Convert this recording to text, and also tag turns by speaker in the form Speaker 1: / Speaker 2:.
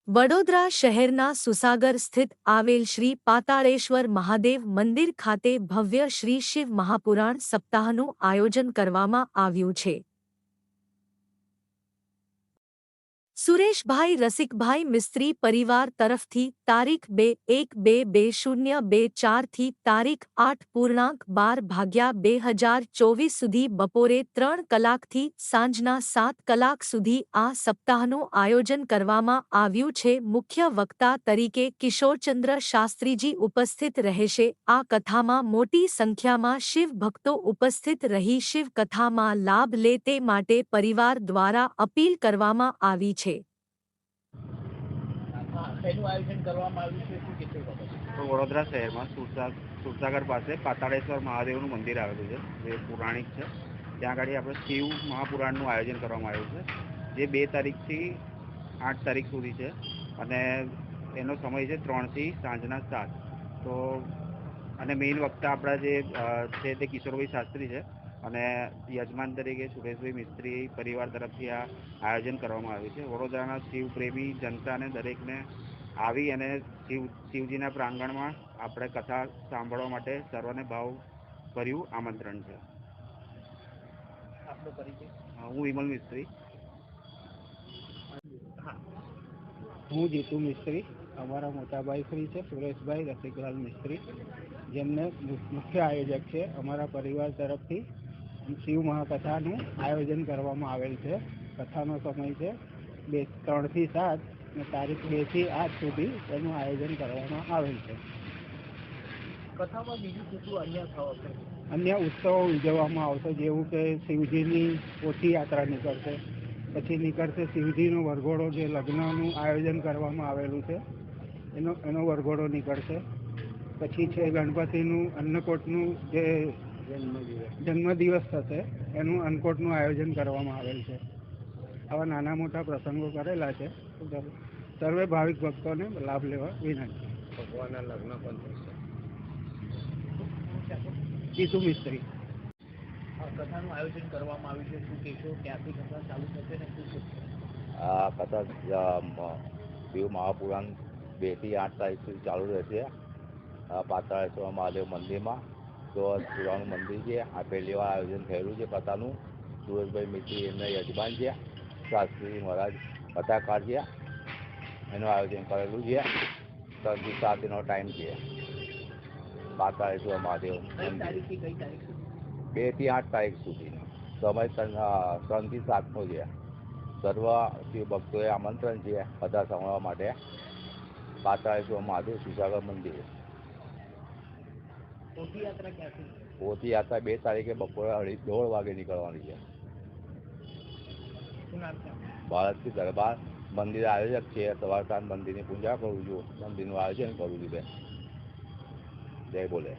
Speaker 1: વડોદરા શહેરના સુસાગર સ્થિત આવેલ શ્રી પાતાળેશ્વર મહાદેવ મંદિર ખાતે ભવ્ય શ્રી શિવ મહાપુરાણ સપ્તાહનું આયોજન કરવામાં આવ્યું છે। સુરેશભાઈ રસિકભાઈ મિસ્ત્રી પરિવાર તરફથી તારીખ 2/1/2024 થી તારીખ 8:12/2024 સુધી બપોરે 3 કલાકથી સાંજના 7 કલાક સુધી આ સપ્તાહનું આયોજન કરવામાં આવ્યું છે। મુખ્ય વક્તા તરીકે કિશોરચંદ્ર શાસ્ત્રીજી ઉપસ્થિત રહેશે। આ કથામાં મોટી સંખ્યામાં શિવ ભક્તો ઉપસ્થિત રહી શિવ કથામાં લાભ લે તે માટે પરિવાર દ્વારા અપીલ કરવામાં આવી છે।
Speaker 2: વડોદરા શહેરમાં સુરસાગર પાસે પાતાળેશ્વર મહાદેવનું મંદિર આવેલું છે, જે પૌરાણિક છે। ત્યાં આગળ આપણે શિવ મહાપુરાણનું આયોજન કરવામાં આવ્યું છે, જે 2 તારીખથી 8 તારીખ સુધી છે અને એનો સમય છે 3 થી સાંજના 7। તો અને મેઇન વક્તા આપણા જે છે તે કિશોરભાઈ શાસ્ત્રી છે અને યજમાન તરીકે સુરેશભાઈ મિસ્ત્રી પરિવાર તરફથી આ આયોજન કરવામાં આવ્યું છે। વડોદરાના શિવપ્રેમી જનતાને દરેકને આવી અને શિવજીના પ્રાંગણમાં આપણે કથા સાંભળવા માટે સર્વને ભાવભર્યું આમંત્રણ છે। આપનો પરિચય? હું વિમલ મિસ્ત્રી।
Speaker 3: હું જીતુ મિસ્ત્રી। અમારા મોટાભાઈ શ્રી છે સુરેશભાઈ રસિકલાલ મિસ્ત્રી, જેમને મુખ્ય આયોજક છે। અમારા પરિવાર તરફથી શિવ મહાકથાનું આયોજન કરવામાં આવેલ છે। કથાનો સમય છે 3 થી 7 અને તારીખ 2 થી 8 સુધી એનું આયોજન કરવામાં આવેલ છે।
Speaker 2: કથામાં બીજું શું
Speaker 3: અન્ય ઉત્સવો ઉજવવામાં આવશે, જેવું કે શિવજીની પોથી યાત્રા નીકળશે, પછી નીકળશે શિવજીનો વરઘોડો, જે લગ્નનું આયોજન કરવામાં આવેલું છે એનો વરઘોડો નીકળશે। પછી છે ગણપતિનું અન્નકોટનું જે જન્મદિવસ થશે એનું અન્નકોટનું આયોજન કરવામાં આવેલ છે। આવા નાના મોટા પ્રસંગો કરેલા છે। સર્વે ભાવિક ભક્તોને લાભ લેવા વિનંતી।
Speaker 2: ભગવાનના લગ્ન પણ થશે।
Speaker 3: જીતુ મિસ્ત્રી।
Speaker 2: કથાનું આયોજન કરવામાં આવ્યું છે, શું કહેશો? ક્યાંથી કથા ચાલુ થશે ને શું? આ કથા શિવ મહાપુરાણ 2 થી 8 તારીખ સુધી ચાલુ રહેશે। પાતાળેશ્વર મહાદેવ મંદિરમાં તો પુરાણું મંદિર છે। આ પહેલી વાર આયોજન થયેલું છે કથાનું। સુરેશભાઈ મિસ્ત્રી એમના યજમાન છે, શાસ્ત્રી મહારાજ કથાકાર છે, એનું આયોજન કરેલું છે। 3 થી 7 એનો ટાઈમ છે। પાતાળેશ્વર મહાદેવ મંદિર 2 થી 8 તારીખ સુધીનો સમય 3 થી 7નો છે। સર્વ શિવ ભક્તોએ આમંત્રણ છે કથા સાંભળવા માટે। પાતાળેશ્વર મહાદેવ સુસાગર મંદિર। પોથી યાત્રા ક્યાંથી? પોથી યાત્રા 2 તારીખે બપોરે 1:30 વાગે નીકળવાની છે। શું નામ છે? ભારતથી દરબાર મંદિર આયોજક છે। સવાર સાંજ મંદિરની પૂજા કરું છું, મંદિરનું આયોજન કરું છું। જય બોલે।